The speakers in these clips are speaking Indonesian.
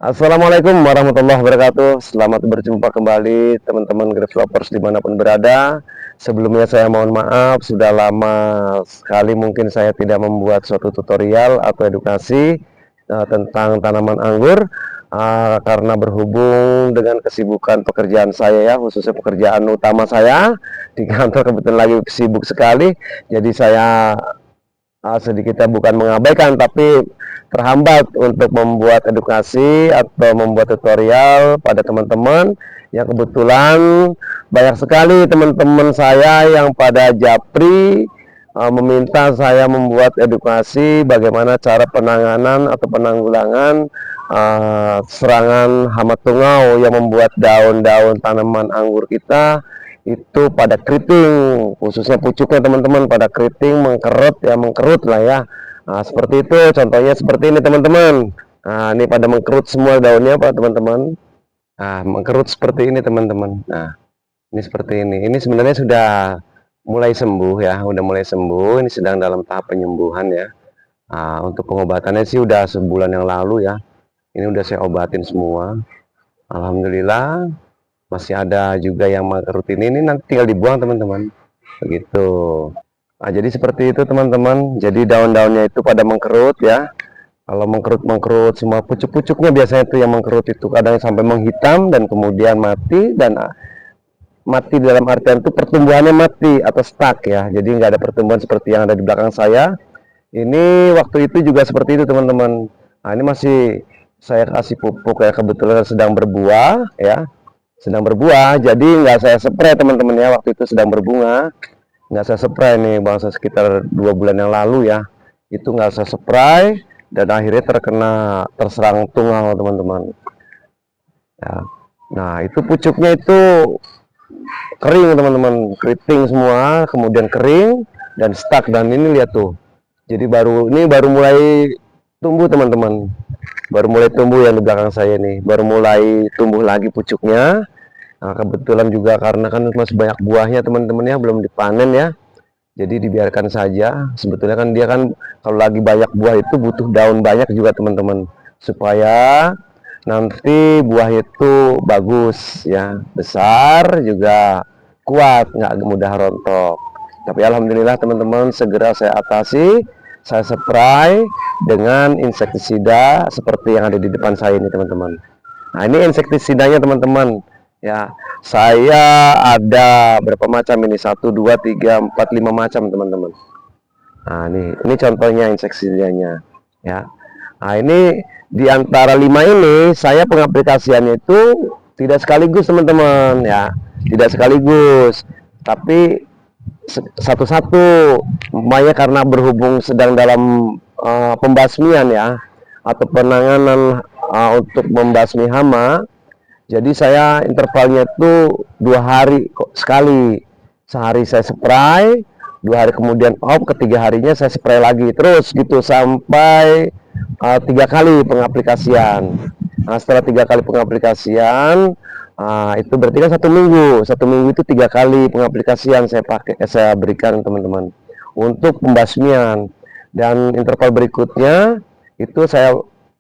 Assalamualaikum warahmatullahi wabarakatuh. Selamat berjumpa kembali teman-teman Grasshoppers dimanapun berada. Sebelumnya saya mohon maaf, sudah lama sekali mungkin saya tidak membuat suatu tutorial atau edukasi tentang tanaman anggur, karena berhubung dengan kesibukan pekerjaan saya ya, khususnya pekerjaan utama saya di kantor kebetulan lagi sibuk sekali. Jadi saya sedikitnya bukan mengabaikan tapi terhambat untuk membuat edukasi atau membuat tutorial pada teman-teman yang kebetulan banyak sekali teman-teman saya yang pada japri meminta saya membuat edukasi bagaimana cara penanganan atau penanggulangan serangan hama tungau yang membuat daun-daun tanaman anggur kita itu pada keriting, khususnya pucuknya teman-teman pada keriting, mengkerut ya, mengkerut lah ya. Nah, seperti itu contohnya seperti ini teman-teman. Nah, ini pada mengkerut semua daunnya Pak teman-teman. Nah, mengkerut seperti ini teman-teman. Nah, ini seperti ini. Ini sebenarnya sudah mulai sembuh ya, udah mulai sembuh. Ini sedang dalam tahap penyembuhan ya. Nah, untuk pengobatannya sih udah sebulan yang lalu ya. Ini udah saya obatin semua. Alhamdulillah. Masih ada juga yang mengkerut ini nanti tinggal dibuang teman-teman. Begitu. Nah, jadi seperti itu teman-teman. Jadi daun-daunnya itu pada mengkerut ya. Kalau mengkerut semua pucuk-pucuknya biasanya itu yang mengkerut itu kadang sampai menghitam dan kemudian mati, dan mati dalam artian itu pertumbuhannya mati atau stuck ya. Jadi nggak ada pertumbuhan seperti yang ada di belakang saya. Ini waktu itu juga seperti itu teman-teman. Nah, ini masih saya kasih pupuk ya, kebetulan sedang berbuah ya, sedang berbuah, jadi nggak saya spray teman-teman ya, waktu itu sedang berbunga nggak saya spray nih bangsa sekitar 2 bulan yang lalu ya, itu nggak saya spray dan akhirnya terserang tungau teman-teman ya. Nah, itu pucuknya itu kering teman-teman, keriting semua, kemudian kering dan stuck, dan ini lihat tuh, jadi baru mulai tumbuh teman-teman, baru mulai tumbuh yang di belakang saya nih, baru mulai tumbuh lagi pucuknya. Nah, kebetulan juga karena kan masih banyak buahnya teman-teman ya, belum dipanen ya. Jadi dibiarkan saja. Sebetulnya kan dia kan kalau lagi banyak buah itu butuh daun banyak juga teman-teman. Supaya nanti buah itu bagus ya, besar juga kuat, nggak mudah rontok. Tapi alhamdulillah teman-teman segera saya atasi. Saya spray dengan insektisida seperti yang ada di depan saya ini teman-teman. Nah, ini insektisidanya teman-teman ya. Saya ada berapa macam ini? 1, 2, 3, 4, 5 macam teman-teman. Nah, ini contohnya insektisidanya ya. Nah, ini di antara 5 ini saya pengaplikasiannya itu tidak sekaligus teman-teman ya. Tidak sekaligus. Tapi satu-satu, umpamanya karena berhubung sedang dalam pembasmian ya, atau penanganan untuk membasmi hama, jadi saya intervalnya itu 2 hari sekali, sehari saya spray, 2 hari kemudian off, ketiga harinya saya spray lagi, terus gitu sampai 3 kali pengaplikasian. Nah, setelah 3 kali pengaplikasian, itu berarti kan 1 minggu. 1 minggu itu 3 kali pengaplikasian saya berikan teman-teman untuk pembasmian. Dan interval berikutnya itu saya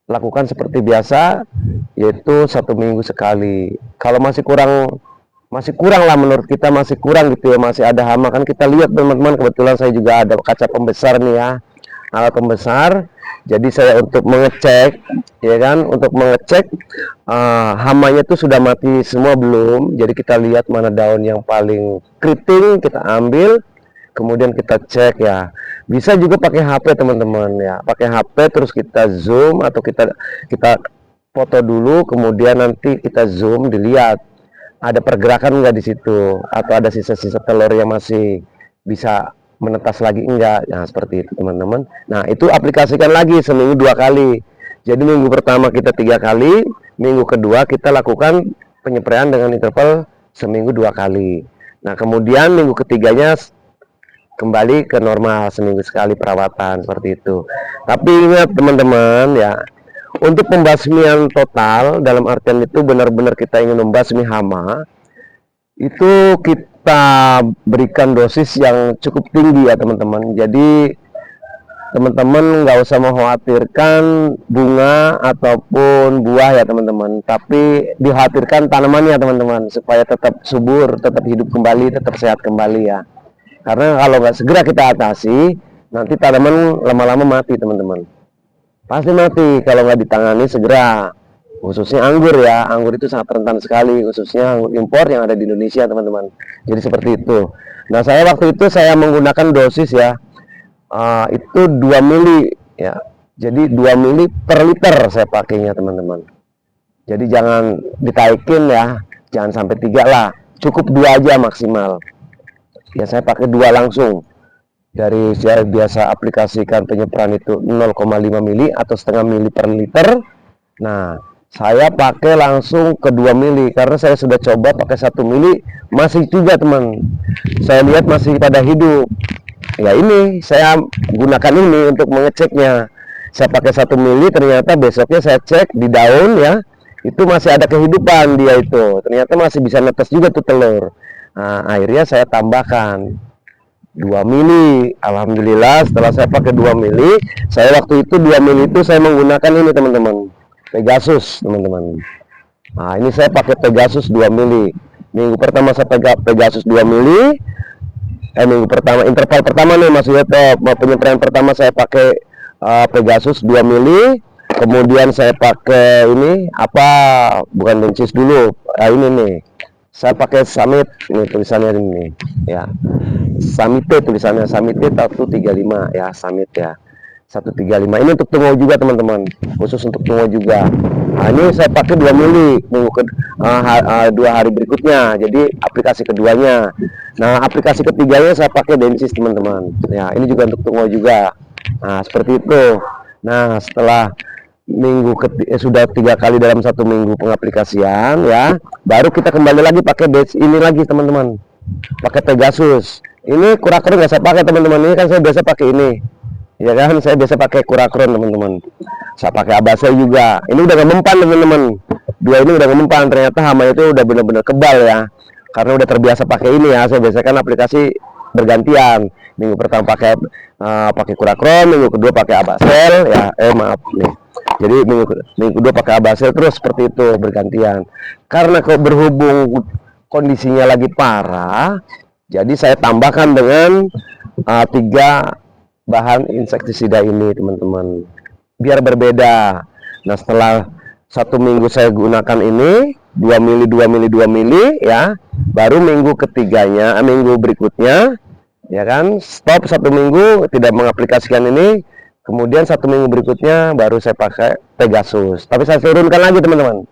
lakukan seperti biasa, yaitu 1 minggu sekali. Kalau masih kurang lah menurut kita, masih kurang gitu ya, masih ada hama kan, kita lihat teman-teman, kebetulan saya juga ada kaca pembesar nih ya, alat pembesar. Jadi saya untuk mengecek ya kan, untuk mengecek hamanya itu sudah mati semua belum. Jadi kita lihat mana daun yang paling keriting, kita ambil, kemudian kita cek ya. Bisa juga pakai HP teman-teman ya, pakai HP terus kita zoom atau kita foto dulu, kemudian nanti kita zoom, dilihat ada pergerakan enggak di situ, atau ada sisa-sisa telur yang masih bisa menetas lagi enggak. Nah, seperti itu teman-teman. Nah, itu aplikasikan lagi seminggu 2 kali. Jadi minggu pertama kita 3 kali, minggu kedua kita lakukan penyepraian dengan interval seminggu 2 kali. Nah, kemudian minggu ketiganya kembali ke normal, seminggu sekali perawatan seperti itu. Tapi ingat teman-teman ya, untuk pembasmian total dalam artian itu benar-benar kita ingin membasmi hama, itu kita berikan dosis yang cukup tinggi ya teman-teman. Jadi teman-teman nggak usah mengkhawatirkan bunga ataupun buah ya teman-teman, tapi dikhawatirkan tanamannya teman-teman, supaya tetap subur, tetap hidup kembali, tetap sehat kembali ya. Karena kalau nggak segera kita atasi, nanti tanaman lama-lama mati teman-teman, pasti mati kalau nggak ditangani segera. Khususnya anggur ya, anggur itu sangat rentan sekali, khususnya anggur impor yang ada di Indonesia teman-teman. Jadi seperti itu. Nah, saya waktu itu saya menggunakan dosis ya, itu 2 mili ya. Jadi 2 mili per liter saya pakainya teman-teman. Jadi jangan ditaikin ya, jangan sampai 3 lah, cukup 2 aja maksimal. Ya saya pakai 2 langsung. Dari saya biasa aplikasikan penyemprotan itu 0,5 mili atau setengah mili per liter. Nah, saya pakai langsung ke 2 mili karena saya sudah coba pakai 1 mili masih juga teman. Saya lihat masih pada hidup. Ya ini saya gunakan ini untuk mengeceknya. Saya pakai 1 mili, ternyata besoknya saya cek di daun ya, itu masih ada kehidupan dia itu. Ternyata masih bisa netes juga tuh telur. Nah, akhirnya saya tambahkan 2 mili. Alhamdulillah setelah saya pakai 2 mili, saya waktu itu 2 mili itu saya menggunakan ini teman-teman, Pegasus teman-teman. Nah ini saya pakai Pegasus 2 mili. Minggu pertama saya pakai Pegasus 2 mili. Minggu pertama, interval pertama nih Mas Yoto, penyemprotan pertama saya pakai Pegasus 2 mili. Kemudian saya pakai ini apa, bukan bencis dulu, ini nih saya pakai Summit, ini tulisannya ini ya, Summit tulisannya, Summit 135 ya, Summit ya 135. Ini untuk tungau juga teman-teman, khusus untuk tungau juga. Nah, ini saya pakai 2 mili minggu ke 2 hari berikutnya, jadi aplikasi keduanya. Nah, aplikasi ketiganya saya pakai Densis teman-teman. Ya, ini juga untuk tungau juga. Nah, seperti itu. Nah, setelah sudah 3 kali dalam 1 minggu pengaplikasian ya, baru kita kembali lagi pakai ini lagi teman-teman, pakai Pegasus. Ini kura-kura nggak saya pakai teman-teman, ini kan saya biasa pakai ini ya kan, saya biasa pakai Kurakron teman-teman. Saya pakai Abasel juga. Ini udah nggak mempan teman-teman, 2 ini udah nggak mempan. Ternyata hama itu udah benar-benar kebal ya, karena udah terbiasa pakai ini ya. Saya biasakan aplikasi bergantian, minggu pertama pakai Kurakron, minggu kedua pakai Abasel ya, maaf nih, jadi minggu kedua pakai Abasel, terus seperti itu bergantian. Karena kok berhubung kondisinya lagi parah, jadi saya tambahkan dengan 3 bahan insektisida ini teman-teman, biar berbeda. Nah, setelah 1 minggu saya gunakan ini 2 mili 2 mili 2 mili ya, baru minggu ketiganya, minggu berikutnya ya kan, stop 1 minggu tidak mengaplikasikan ini. Kemudian 1 minggu berikutnya baru saya pakai Pegasus, tapi saya turunkan lagi teman-teman.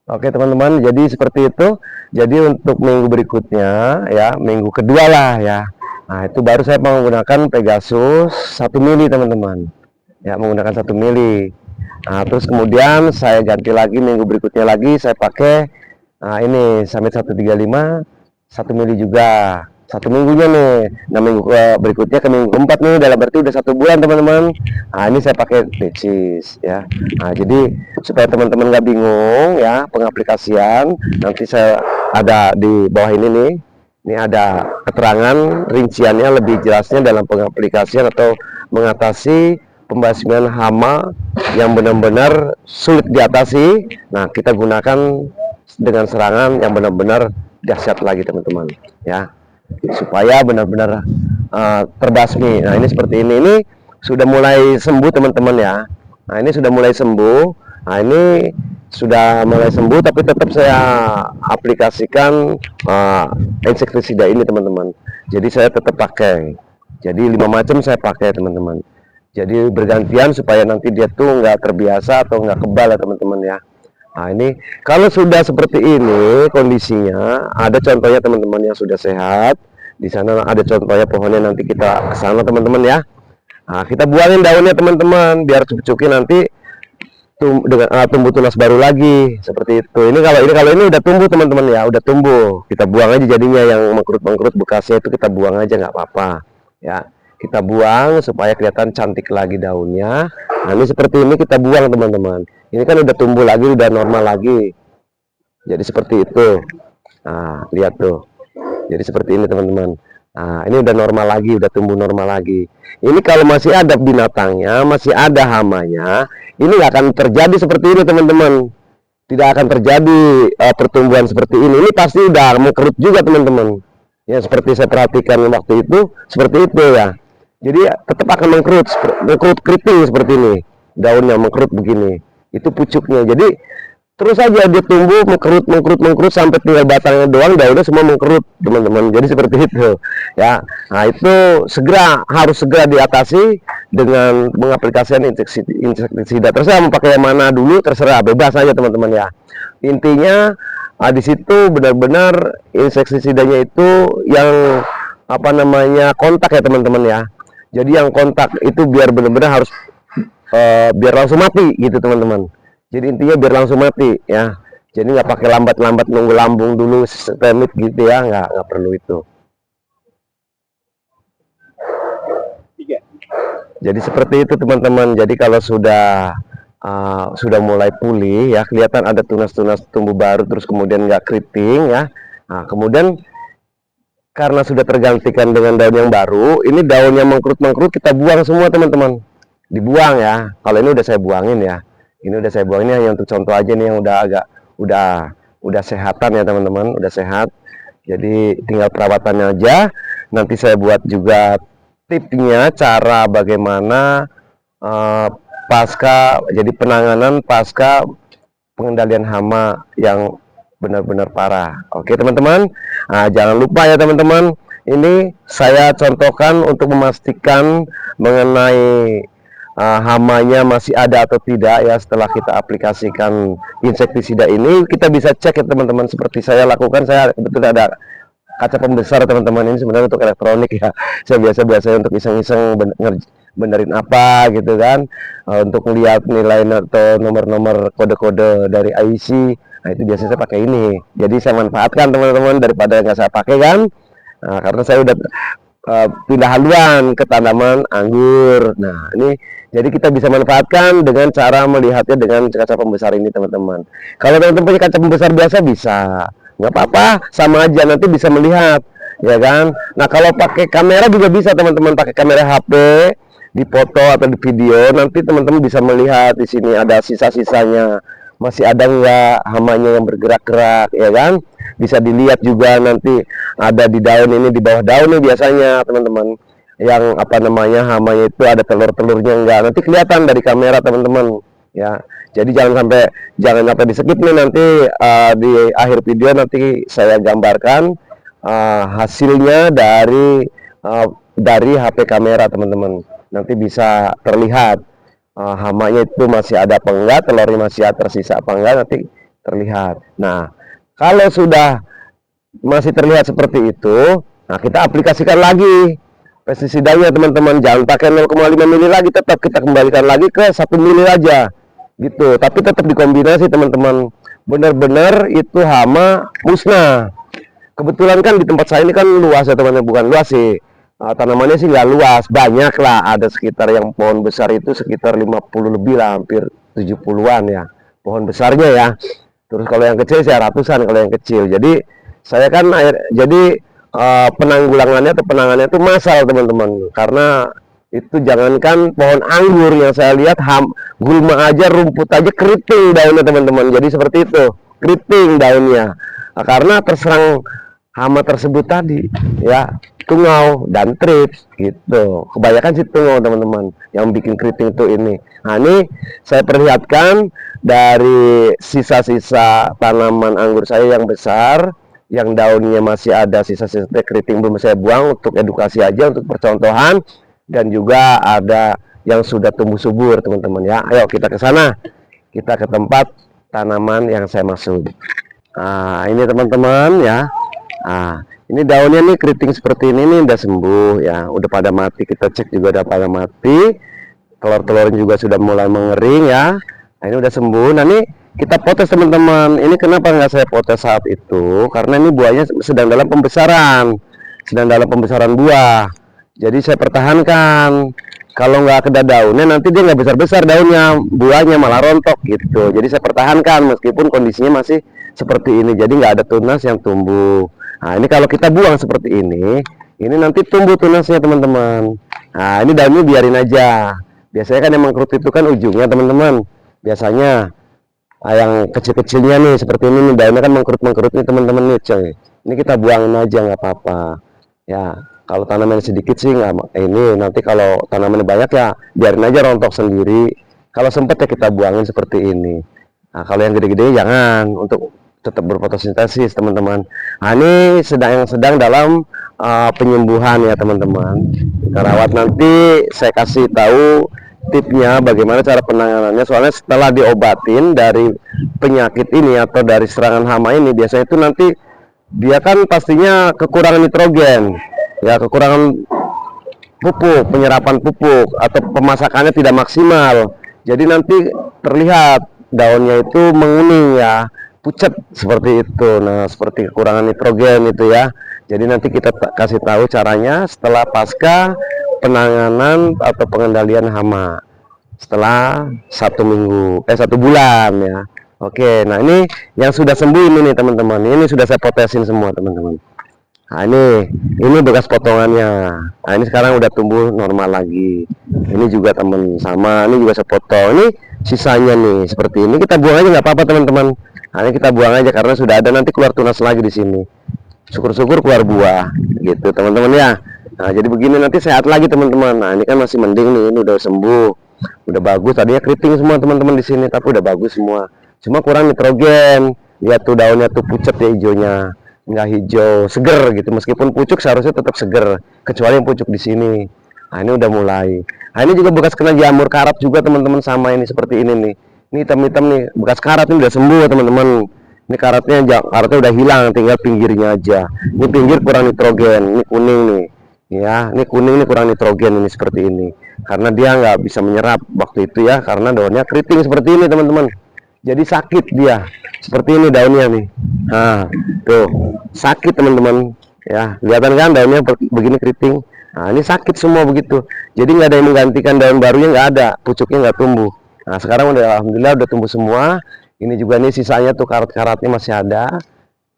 Oke teman-teman, jadi seperti itu. Jadi untuk minggu berikutnya ya, minggu kedua lah ya, nah itu baru saya menggunakan Pegasus 1 mili teman-teman ya, menggunakan 1 mili. Nah, terus kemudian saya ganti lagi minggu berikutnya lagi saya pakai ini Summit 135 1 mili juga, 1 minggunya nih. Nah, minggu berikutnya ke minggu keempat nih, dalam berarti udah 1 bulan teman-teman. Nah, ini saya pakai Densis ya. Nah, jadi supaya teman-teman nggak bingung ya pengaplikasian, nanti saya ada di bawah ini nih. Ini ada keterangan rinciannya lebih jelasnya dalam pengaplikasian atau mengatasi pembasmian hama yang benar-benar sulit diatasi. Nah, kita gunakan dengan serangan yang benar-benar dahsyat lagi teman-teman ya, supaya benar-benar terbasmi. Nah, ini seperti ini sudah mulai sembuh teman-teman ya. Nah, ini sudah mulai sembuh. Nah, ini sudah mulai sembuh, tapi tetap saya aplikasikan insektisida ini teman-teman. Jadi saya tetap pakai, jadi 5 macam saya pakai teman-teman. Jadi bergantian supaya nanti dia tuh nggak terbiasa atau nggak kebal ya teman-teman ya. Nah, ini kalau sudah seperti ini kondisinya, ada contohnya teman-teman yang sudah sehat. Di sana ada contohnya pohonnya, nanti kita ke sana teman-teman ya. Nah, kita buangin daunnya teman-teman, biar cuci nanti tumbuh tunas baru lagi seperti itu. Ini kalau ini udah tumbuh teman-teman ya, udah tumbuh, kita buang aja jadinya, yang mengkerut bekasnya itu kita buang aja, nggak apa-apa ya. Kita buang supaya kelihatan cantik lagi daunnya. Nah, ini seperti ini kita buang teman-teman. Ini kan udah tumbuh lagi, udah normal lagi. Jadi seperti itu. Nah, lihat tuh. Jadi seperti ini teman-teman. Nah, ini udah normal lagi, udah tumbuh normal lagi. Ini kalau masih ada binatangnya, masih ada hamanya, ini nggak akan terjadi seperti ini teman-teman. Tidak akan terjadi pertumbuhan seperti ini. Ini pasti udah mengkerut juga teman-teman. Ya seperti saya perhatikan waktu itu, seperti itu ya. Jadi tetap akan mengkerut, mengkerut keriting seperti ini. Daunnya mengkerut begini. Itu pucuknya. Jadi terus saja dia tumbuh mengkerut mengkerut mengkerut sampai tinggal batangnya doang, daunnya semua mengkerut teman-teman. Jadi seperti itu ya. Nah itu harus segera diatasi dengan mengaplikasikan insektisida. Terserah mau pakai yang mana dulu, terserah, bebas saja teman-teman ya. Intinya di situ benar-benar insektisidanya itu yang apa namanya kontak ya teman-teman ya. Jadi yang kontak itu biar benar-benar harus biar langsung mati gitu teman-teman. Jadi intinya biar langsung mati ya. Jadi nggak pakai lambat-lambat nunggu lambung dulu sistemik gitu ya, nggak perlu itu. Jadi seperti itu teman-teman. Jadi kalau sudah mulai pulih ya, kelihatan ada tunas-tunas tumbuh baru, terus kemudian nggak keriting ya. Nah, kemudian karena sudah tergantikan dengan daun yang baru, ini daunnya mengkerut-mengkerut kita buang semua teman-teman. Dibuang ya. Kalau ini udah saya buangin ya. Ini udah saya buang, ini hanya untuk contoh aja nih yang udah sehatan ya teman-teman, udah sehat. Jadi tinggal perawatannya aja. Nanti saya buat juga tipsnya cara bagaimana jadi penanganan pasca pengendalian hama yang benar-benar parah. Oke teman-teman, jangan lupa ya teman-teman, ini saya contohkan untuk memastikan mengenai hamanya masih ada atau tidak ya. Setelah kita aplikasikan insektisida ini, kita bisa cek ya teman-teman. Seperti saya lakukan, saya kebetulan ada kaca pembesar teman-teman. Ini sebenarnya untuk elektronik ya. Saya biasa-biasa untuk iseng-iseng benerin apa gitu kan, untuk melihat nilai atau nomor-nomor kode-kode dari IC. Nah itu biasanya saya pakai ini. Jadi saya manfaatkan teman-teman daripada nggak saya pakai kan. Nah, karena saya udah pindah haluan ke tanaman anggur. Nah ini jadi kita bisa manfaatkan dengan cara melihatnya dengan kaca pembesar ini teman-teman. Kalau teman-teman punya kaca pembesar biasa bisa, nggak apa-apa, sama aja nanti bisa melihat ya kan. Nah kalau pakai kamera juga bisa teman-teman, pakai kamera HP, dipoto atau di video, nanti teman-teman bisa melihat di sini ada sisa-sisanya, masih ada nggak hamanya yang bergerak-gerak ya kan. Bisa dilihat juga nanti ada di daun ini, di bawah daun nih biasanya teman-teman, yang apa namanya hamanya itu ada telur-telurnya enggak, nanti kelihatan dari kamera teman-teman ya. Jadi jangan sampai di skip nih, nanti di akhir video nanti saya gambarkan hasilnya dari HP kamera teman-teman. Nanti bisa terlihat hamanya itu masih ada apa enggak, telurnya masih tersisa apa enggak, nanti terlihat. Nah kalau sudah masih terlihat seperti itu, nah kita aplikasikan lagi pestisidanya teman-teman. Jangan pakai 0,5 mili lagi, tetap kita kembalikan lagi ke 1 mili aja gitu. Tapi tetap dikombinasi teman-teman, benar-benar itu hama musnah. Kebetulan kan di tempat saya ini kan luas ya teman-teman, bukan luas sih, tanamannya sih nggak luas, banyak lah, ada sekitar yang pohon besar itu sekitar 50 lebih lah, hampir 70-an ya pohon besarnya ya. Terus kalau yang kecil saya ratusan kalau yang kecil. Jadi saya kan penanganannya itu massal teman-teman, karena itu jangankan pohon anggur yang saya lihat gulma aja, rumput aja keriting daunnya teman-teman. Jadi seperti itu, keriting daunnya, karena terserang hama tersebut tadi ya, tungau dan trips gitu. Kebanyakan sih tungau teman-teman yang bikin keriting itu ini. Nah ini saya perlihatkan dari sisa-sisa tanaman anggur saya yang besar, yang daunnya masih ada sisa-sisa keriting belum saya buang, untuk edukasi aja, untuk percontohan. Dan juga ada yang sudah tumbuh subur teman-teman ya. Ayo kita ke sana, kita ke tempat tanaman yang saya maksud. Nah ini teman-teman ya. Nah ini daunnya nih keriting seperti ini nih udah sembuh ya, udah pada mati. Kita cek juga udah pada mati, telur-telurnya juga sudah mulai mengering ya. Nah ini udah sembuh. Nah ini kita potes teman-teman. Ini kenapa nggak saya potes saat itu, karena ini buahnya sedang dalam pembesaran buah. Jadi saya pertahankan. Kalau nggak kena daunnya nanti dia nggak besar-besar daunnya, buahnya malah rontok gitu. Jadi saya pertahankan meskipun kondisinya masih seperti ini, jadi nggak ada tunas yang tumbuh. Nah ini kalau kita buang seperti ini, ini nanti tumbuh tunasnya teman-teman. Nah ini daunnya biarin aja. Biasanya kan yang mengkerut itu kan ujungnya teman-teman. Biasanya yang kecil-kecilnya nih seperti ini nih, daunnya kan mengkerut nih teman-teman nih coy. Ini kita buangin aja nggak apa-apa. Ya kalau tanaman sedikit sih nggak ini, nanti kalau tanaman banyak ya biarin aja rontok sendiri. Kalau sempet ya kita buangin seperti ini. Nah kalau yang gede-gede jangan, untuk tetap berfotosintesis teman-teman. Nah ini sedang dalam penyembuhan ya teman-teman. Kita rawat, nanti saya kasih tahu tipnya bagaimana cara penanganannya. Soalnya setelah diobatin dari penyakit ini atau dari serangan hama ini, biasanya itu nanti dia kan pastinya kekurangan nitrogen ya, kekurangan pupuk, penyerapan pupuk atau pemasakannya tidak maksimal. Jadi nanti terlihat daunnya itu menguning ya, pucat seperti itu. Nah seperti kekurangan nitrogen itu ya. Jadi nanti kita kasih tahu caranya setelah pasca penanganan atau pengendalian hama setelah 1 bulan ya. Oke, nah ini yang sudah sembuh ini nih teman-teman. Ini sudah saya potesin semua teman-teman. Nah ini bekas potongannya. Nah ini sekarang udah tumbuh normal lagi. Ini juga teman sama, ini juga saya potong. Ini sisanya nih seperti ini, kita buang aja nggak apa-apa teman-teman. Nah ini kita buang aja karena sudah ada, nanti keluar tunas lagi di sini. Syukur-syukur keluar buah gitu teman-teman ya. Nah jadi begini nanti sehat lagi teman-teman. Nah ini kan masih mending nih, ini udah sembuh, udah bagus. Tadinya keriting semua teman-teman di sini, tapi udah bagus semua. Cuma kurang nitrogen. Lihat tuh daunnya tuh pucat ya hijaunya, nggak hijau seger gitu. Meskipun pucuk seharusnya tetap seger, kecuali yang pucuk di sini. Nah ini udah mulai. Nah ini juga bekas kena jamur karat juga teman-teman, sama ini seperti ini nih. Ini hitam-hitam nih, bekas karat ini udah sembuh teman-teman. Ini karatnya udah hilang, tinggal pinggirnya aja. Ini pinggir kurang nitrogen, ini kuning nih. Ya, ini kuning, ini kurang nitrogen, ini seperti ini. Karena dia nggak bisa menyerap waktu itu ya, karena daunnya keriting seperti ini teman-teman. Jadi sakit dia, seperti ini daunnya nih. Nah, tuh sakit teman-teman. Ya, kelihatan kan daunnya begini keriting. Nah, ini sakit semua begitu. Jadi nggak ada yang menggantikan daun barunya, nggak ada, pucuknya nggak tumbuh. Nah, sekarang udah alhamdulillah udah tumbuh semua. Ini juga nih sisanya tuh karat-karatnya masih ada.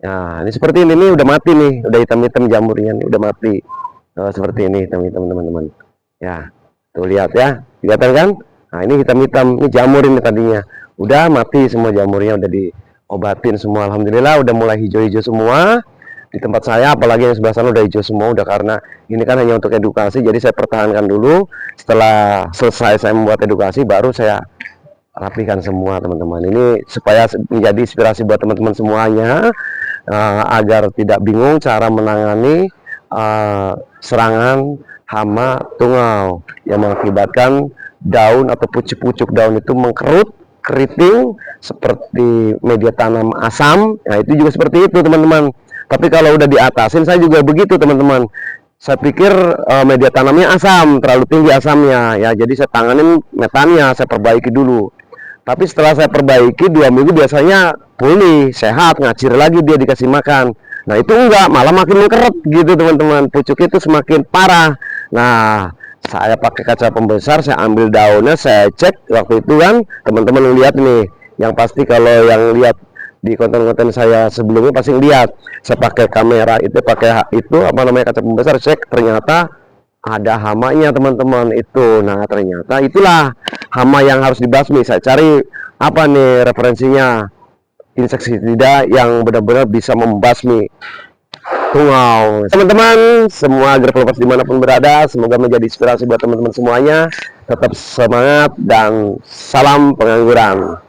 Nah, ini seperti ini udah mati nih, udah hitam-hitam jamurnya nih, udah mati. Seperti ini hitam-hitam teman-teman. Ya, tuh lihat ya, kelihatan kan? Nah, ini hitam-hitam, ini jamur ini tadinya. Udah mati semua jamurnya, udah diobatin semua. Alhamdulillah udah mulai hijau-hijau semua. Di tempat saya, apalagi yang sebelah sana udah hijau semua, udah, karena ini kan hanya untuk edukasi, jadi saya pertahankan dulu. Setelah selesai saya membuat edukasi, baru saya rapikan semua teman-teman. Ini supaya menjadi inspirasi buat teman-teman semuanya, agar tidak bingung cara menangani serangan hama tungau yang mengakibatkan daun atau pucuk-pucuk daun itu mengkerut, keriting seperti media tanam asam. Nah itu juga seperti itu teman-teman. Tapi kalau udah diatasin, saya juga begitu teman-teman. Saya pikir media tanamnya asam, terlalu tinggi asamnya ya, jadi saya tanganin metannya, saya perbaiki dulu. Tapi setelah saya perbaiki 2 minggu biasanya pulih, sehat, ngacir lagi dia dikasih makan. Nah itu enggak, malah makin mengkeret gitu teman-teman, pucuk itu semakin parah. Nah saya pakai kaca pembesar, saya ambil daunnya, saya cek waktu itu kan, teman-teman lihat nih. Yang pasti kalau yang lihat di konten-konten saya sebelumnya pasti lihat, saya pakai kamera itu, pakai itu apa namanya, kaca pembesar, cek ternyata ada hamanya teman-teman itu. Nah ternyata itulah hama yang harus dibasmi. Saya cari apa nih referensinya, insektisida yang benar-benar bisa membasmi tungau. Teman-teman semua agrolovers dimanapun berada, semoga menjadi inspirasi buat teman-teman semuanya. Tetap semangat dan salam pengangguran.